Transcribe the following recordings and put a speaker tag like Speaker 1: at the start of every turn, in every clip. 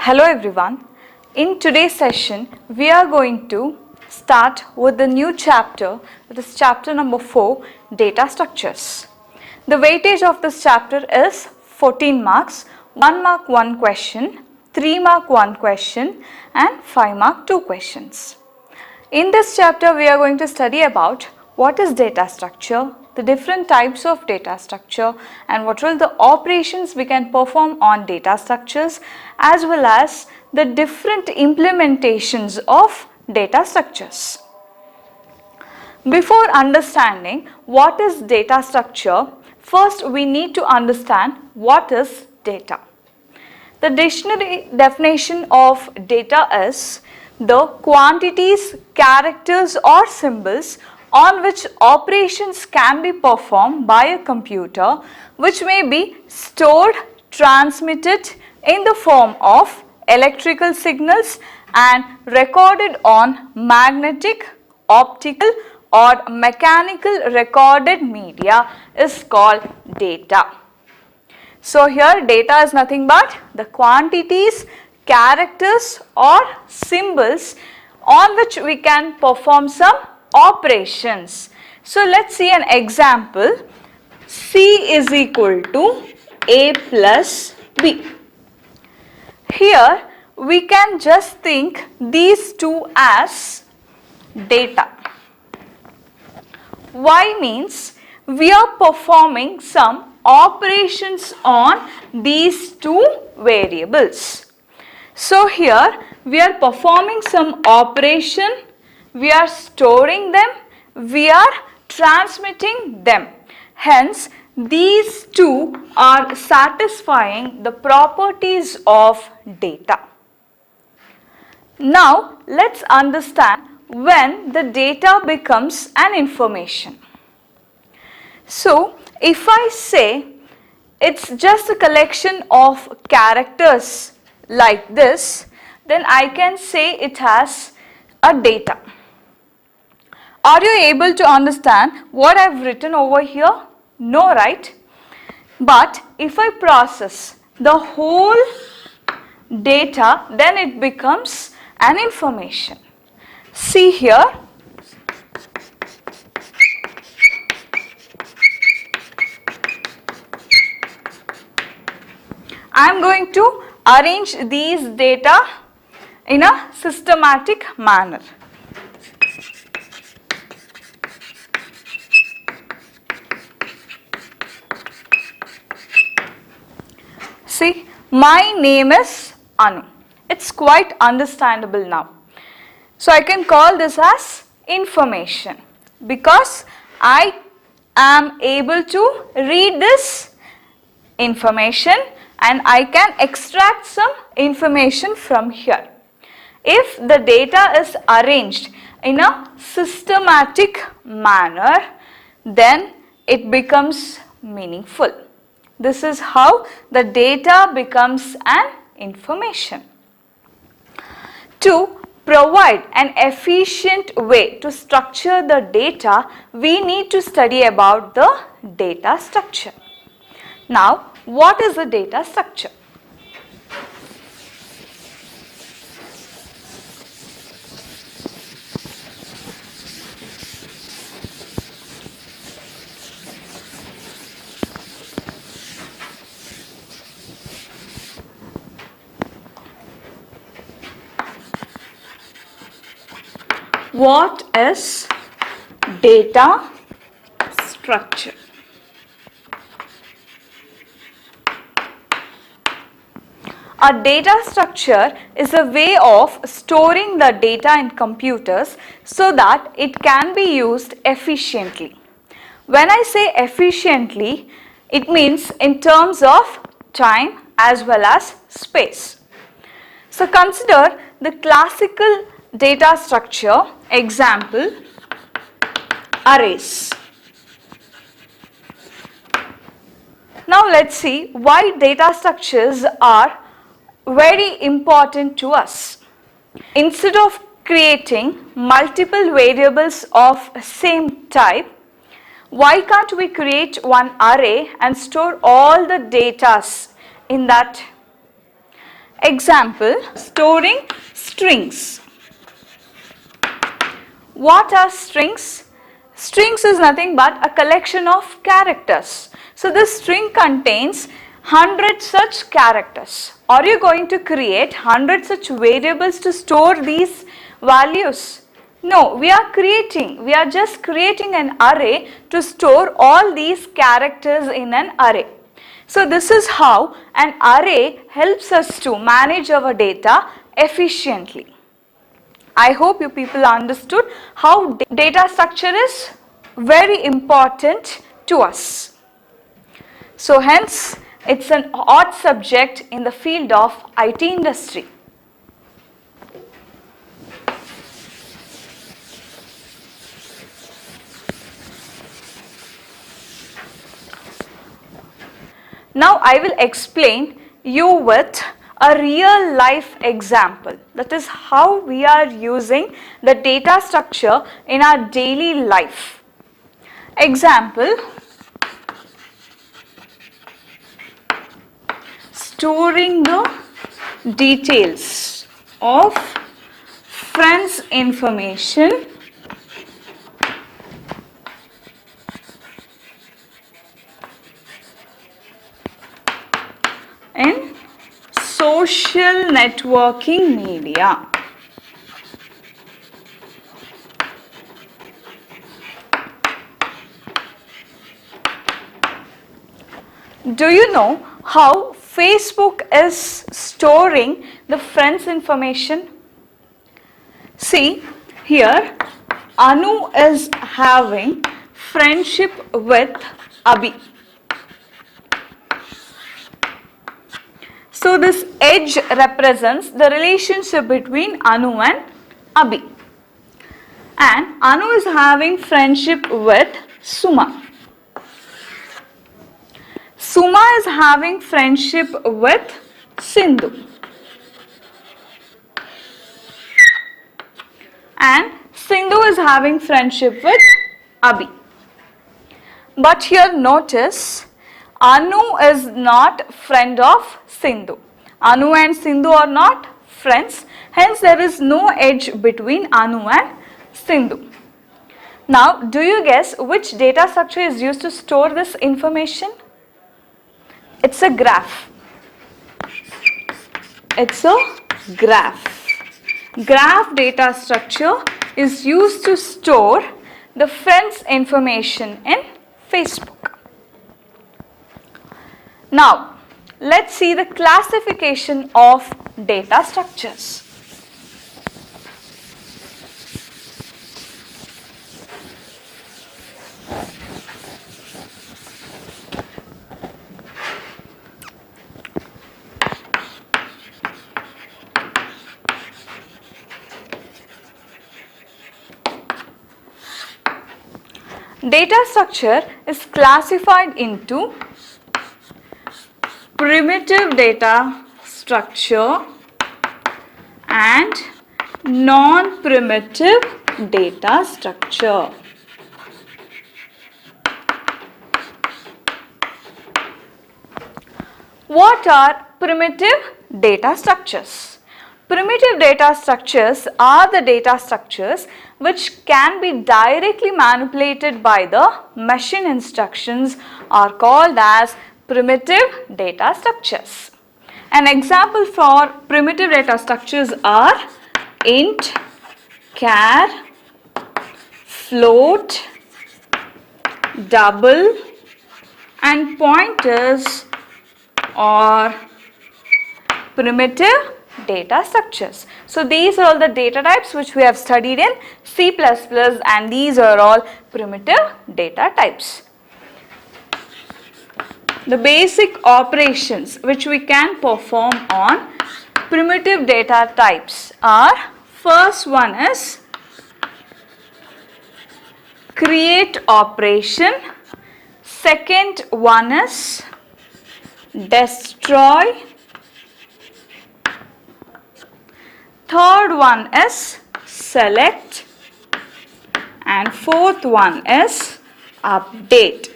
Speaker 1: Hello everyone. In today's session, we are going to start with the new chapter, that is chapter number 4, data structures. The weightage of this chapter is 14 marks, 1 mark 1 question, 3 mark 1 question and 5 mark 2 questions. In this chapter, we are going to study about what is data structure, the different types of data structure and what are the operations we can perform on data structures, as well as the different implementations of data structures. Before understanding what is data structure, first we need to understand what is data. The dictionary definition of data is the quantities, characters or symbols on which operations can be performed by a computer, which may be stored, transmitted in the form of electrical signals and recorded on magnetic, optical or mechanical recorded media is called data. So here data is nothing but the quantities, characters or symbols on which we can perform some operations. So let's see an example. C is equal to A plus B. Here we can just think these two as data. Y means we are performing some operations on these two variables. So here we are performing some operation, we are storing them, we are transmitting them. Hence, these two are satisfying the properties of data. Now, let's understand when the data becomes an information. So, if I say it's just a collection of characters like this, then I can say it has a data. Are you able to understand what I have written over here? No, right? But if I process the whole data, then it becomes an information. See here. I am going to arrange these data in a systematic manner. See, my name is Anu. It's quite understandable now. So I can call this as information because I am able to read this information and I can extract some information from here. If the data is arranged in a systematic manner, then it becomes meaningful. This is how the data becomes an information. To provide an efficient way to structure the data, we need to study about the data structure. Now, what is a data structure? What is data structure? A data structure is a way of storing the data in computers so that it can be used efficiently. When I say efficiently, it means in terms of time as well as space. So consider the classical data structure, example, arrays. Now let's see why data structures are very important to us. Instead of creating multiple variables of same type, why can't we create one array and store all the data in that Example, storing strings. What are strings? Strings is nothing but a collection of characters. So this string contains 100 such characters. Are you going to create 100 such variables to store these values? No, we are just creating an array to store all these characters in an array. So this is how an array helps us to manage our data efficiently. I hope you people understood how data structure is very important to us. So hence, it's an odd subject in the field of IT industry. Now I will explain you with a real life example. That is how we are using the data structure in our daily life. Example, storing the details of friends' information in social networking media. Do you know how Facebook is storing the friends' information? See, here Anu is having friendship with Abhi. So this edge represents the relationship between Anu and Abhi. And Anu is having friendship with Suma. Suma is having friendship with Sindhu. And Sindhu is having friendship with Abhi. But here notice, Anu is not friend of Sindhu. Anu and Sindhu are not friends. Hence there is no edge between Anu and Sindhu. Now do you guess which data structure is used to store this information? It's a graph. It's a graph. Graph data structure is used to store the friends' information in Facebook. Now, let's see the classification of data structures. Data structure is classified into primitive data structure and non-primitive data structure. What are primitive data structures? Primitive data structures are the data structures which can be directly manipulated by the machine instructions are called as primitive data structures. An example for primitive data structures are int, char, float, double and pointers or primitive data structures. So these are all the data types which we have studied in C++ and these are all primitive data types. The basic operations which we can perform on primitive data types are, first one is create operation, second one is destroy, third one is select and fourth one is update.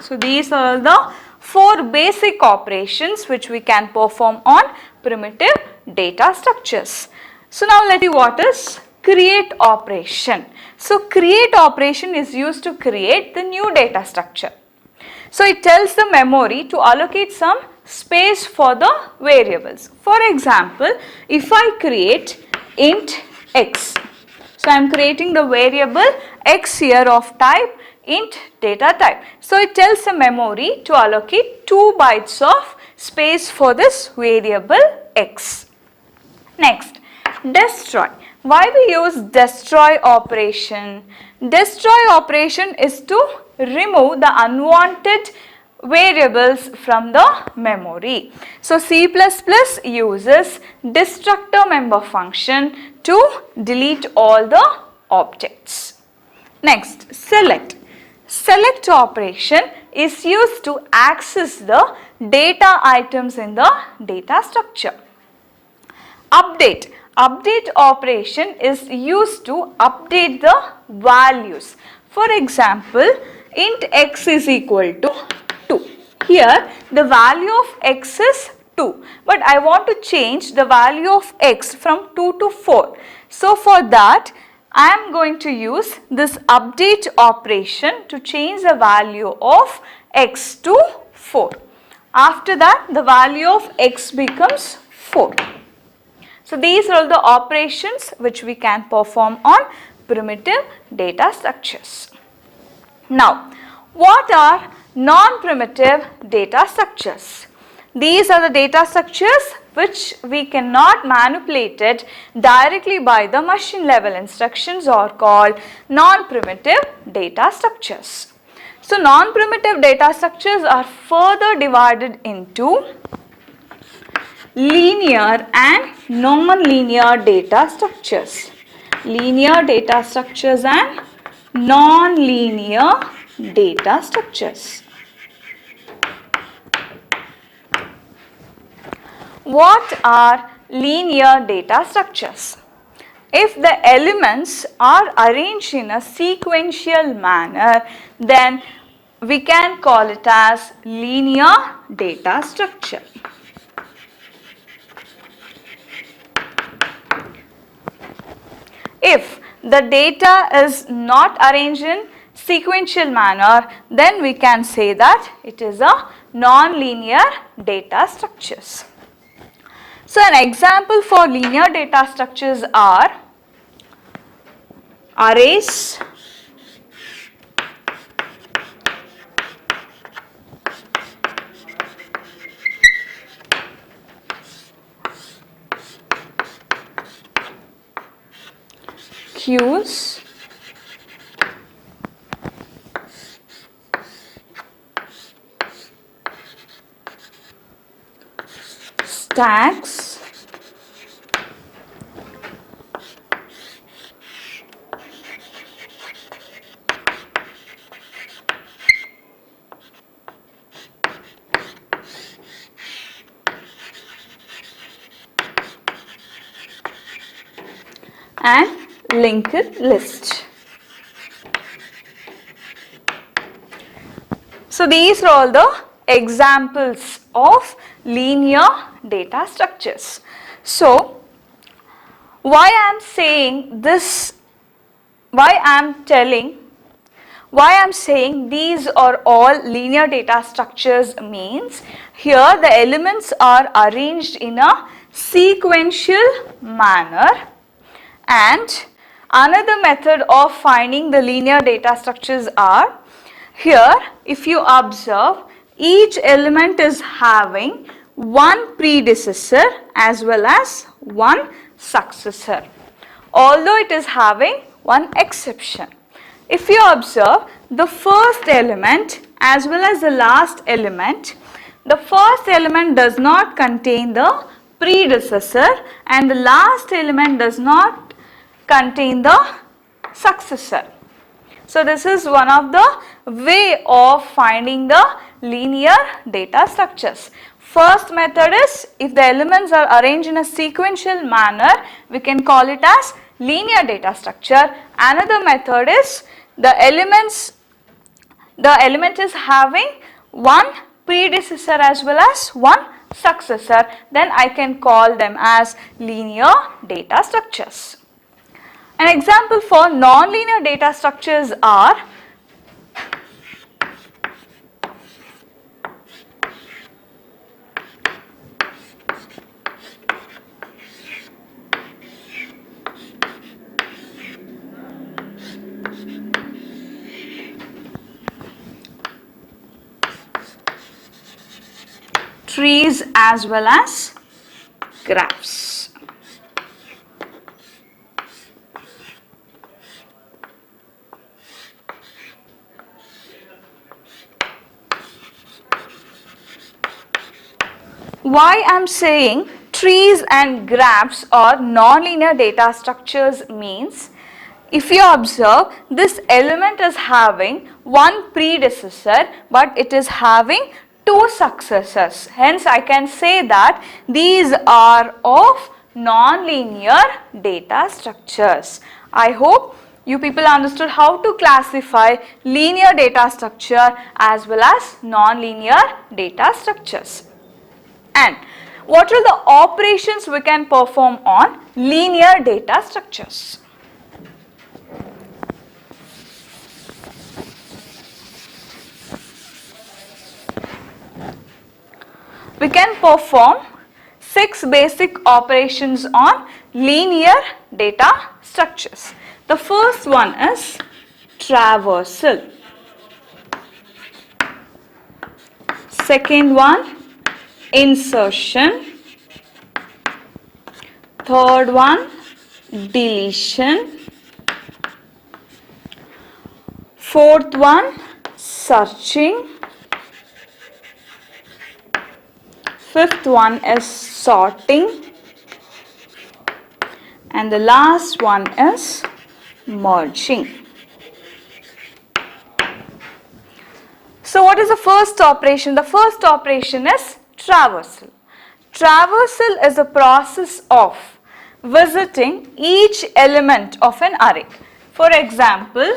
Speaker 1: So these are the 4 basic operations which we can perform on primitive data structures. So now let's see what is create operation. So create operation is used to create the new data structure. So it tells the memory to allocate some space for the variables. For example, if I create int x, so I am creating the variable x here of type int data type. So it tells the memory to allocate 2 bytes of space for this variable x. Next, destroy. Why we use destroy operation? Destroy operation is to remove the unwanted variables from the memory. So C++ uses destructor member function to delete all the objects. Next, select. Select operation is used to access the data items in the data structure. Update. Update operation is used to update the values. For example, int x is equal to 2. Here the value of x is 2, but I want to change the value of x from 2 to 4. So for that I am going to use this update operation to change the value of x to 4. After that the value of x becomes 4. So these are all the operations which we can perform on primitive data structures. Now, what are non-primitive data structures? These are the data structures which we cannot manipulate it directly by the machine level instructions are called non-primitive data structures. So non-primitive data structures are further divided into linear and non-linear data structures. Linear data structures and non-linear data structures. What are linear data structures? If the elements are arranged in a sequential manner, then we can call it as linear data structure. If the data is not arranged in sequential manner, then we can say that it is a non-linear data structures. So an example for linear data structures are arrays, queues, stacks, and linked list. So these are all the examples of linear data structures. So why I am saying this, why I am saying these are all linear data structures means here the elements are arranged in a sequential manner, and another method of finding the linear data structures are, here if you observe, each element is having one predecessor as well as one successor, although it is having one exception. If you observe the first element as well as the last element, the first element does not contain the predecessor and the last element does not contain the successor. So this is one of the way of finding the linear data structures. First method is, if the elements are arranged in a sequential manner, we can call it as linear data structure. Another method is the element is having one predecessor as well as one successor, then I can call them as linear data structures. An example for nonlinear data structures are trees as well as graphs. Why I am saying trees and graphs or nonlinear data structures means, if you observe, this element is having one predecessor but it is having two successors. Hence, I can say that these are of nonlinear data structures. I hope you people understood how to classify linear data structure as well as nonlinear data structures. And what are the operations we can perform on linear data structures? We can perform 6 basic operations on linear data structures. The first one is traversal. Second one, insertion. Third one, deletion. Fourth one, searching. Fifth one is sorting. And the last one is merging. So what is the first operation? The first operation is traversal. Traversal is a process of visiting each element of an array. For example,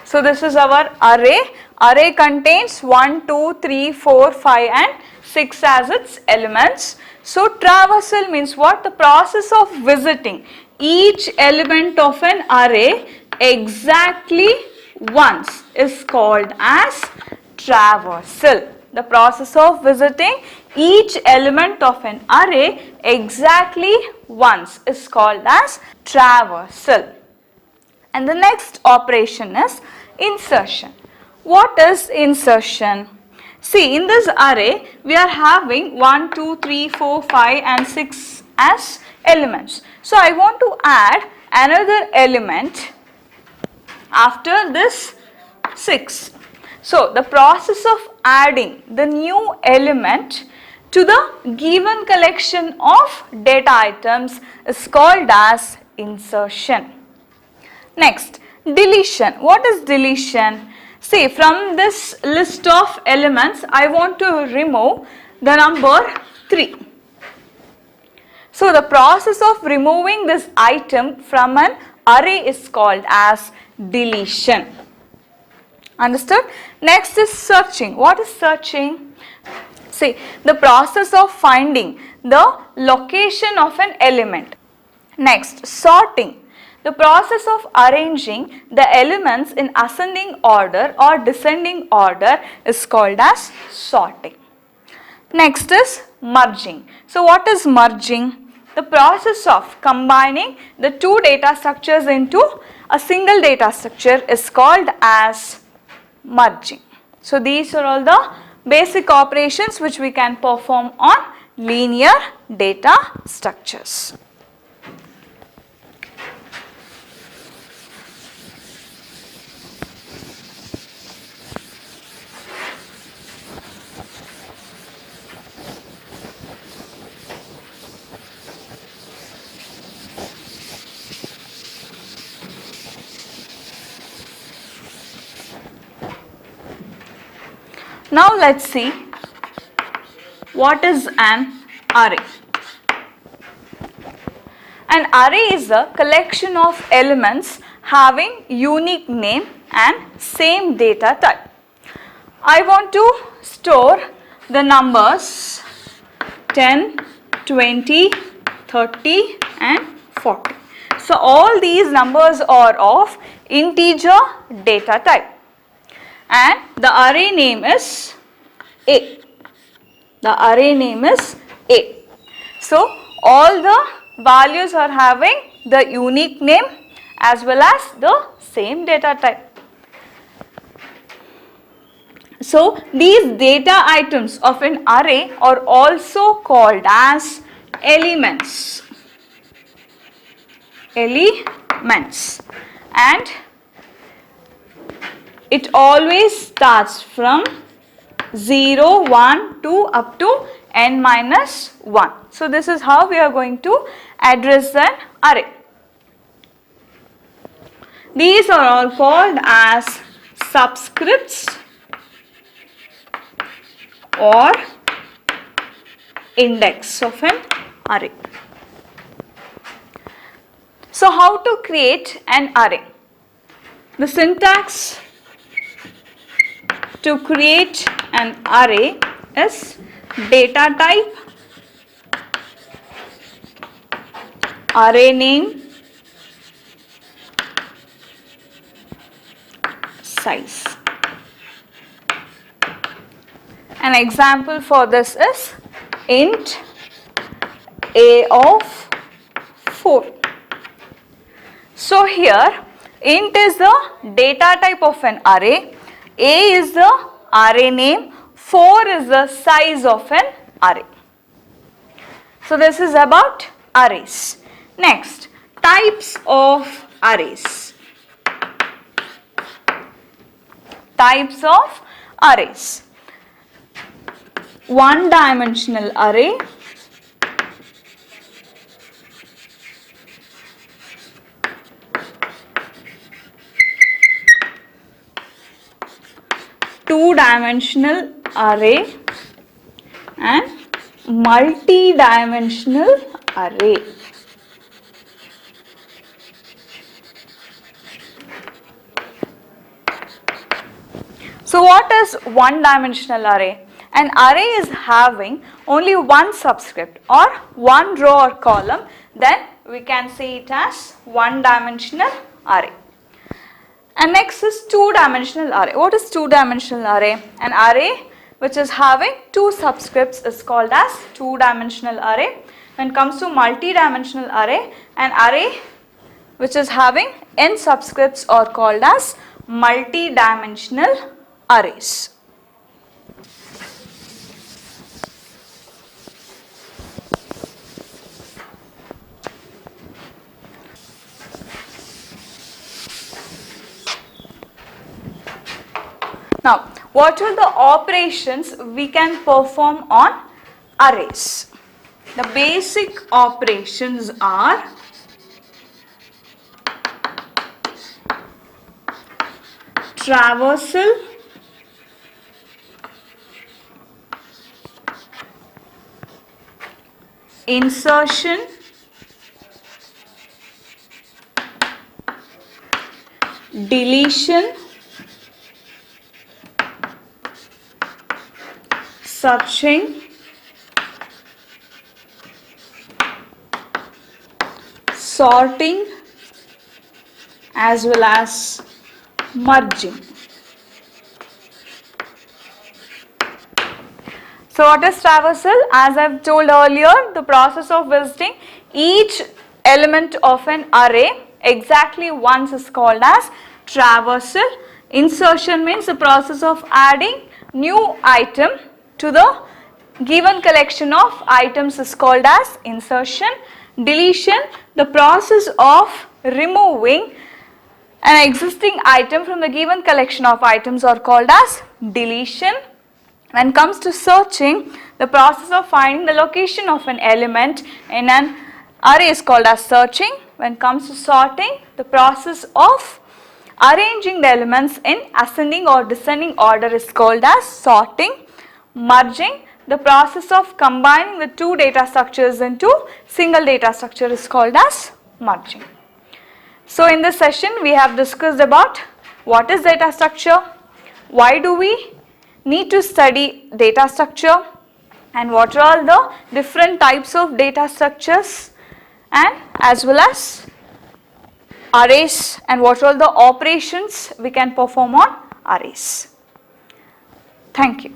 Speaker 1: so this is our array. Array contains 1, 2, 3, 4, 5 and 6 as its elements. So traversal means what? The process of visiting each element of an array exactly once is called as traversal. The process of visiting each element of an array exactly once is called as traversal. And the next operation is insertion. What is insertion? See, in this array we are having 1, 2, 3, 4, 5 and 6 as elements. So I want to add another element after this 6. So the process of adding the new element to the given collection of data items is called as insertion. Next, deletion. What is deletion? See, from this list of elements, I want to remove the number 3. So, the process of removing this item from an array is called as deletion. Understood? Next is searching. What is searching? See, the process of finding the location of an element. Next, sorting. The process of arranging the elements in ascending order or descending order is called as sorting. Next is merging. So what is merging? The process of combining the two data structures into a single data structure is called as merging. So these are all the basic operations which we can perform on linear data structures. Now let's see what is an array. An array is a collection of elements having unique name and same data type. I want to store the numbers 10, 20, 30 and 40. So all these numbers are of integer data type and the array name is A. The array name is A. So all the values are having the unique name as well as the same data type. So these data items of an array are also called as elements. Elements. And it always starts from 0, 1, 2 up to n minus 1. So this is how we are going to address an array. These are all called as subscripts or index of an array. So how to create an array? The syntax to create an array is data type, array name, size. An example for this is int a of 4. So here int is the data type of an array, a is the array name, 4 is the size of an array. So this is about arrays. Next, types of arrays. Types of arrays. One dimensional array, two-dimensional array and multi-dimensional array. So what is one-dimensional array? An array is having only one subscript or one row or column, then we can say it as one-dimensional array. And next is two-dimensional array. What is two-dimensional array? An array which is having two subscripts is called as two-dimensional array. When it comes to multi-dimensional array, an array which is having n subscripts are called as multi-dimensional arrays. Now, what are the operations we can perform on arrays? The basic operations are traversal, insertion, deletion, searching, sorting as well as merging. So what is traversal? As I have told earlier, the process of visiting each element of an array exactly once is called as traversal. Insertion means the process of adding new item to the given collection of items is called as insertion. Deletion, the process of removing an existing item from the given collection of items are called as deletion. When it comes to searching, the process of finding the location of an element in an array is called as searching. When it comes to sorting, the process of arranging the elements in ascending or descending order is called as sorting. Merging, the process of combining the two data structures into single data structure is called as merging. So in this session we have discussed about what is data structure, why do we need to study data structure, and what are all the different types of data structures, and as well as arrays and what are all the operations we can perform on arrays. Thank you.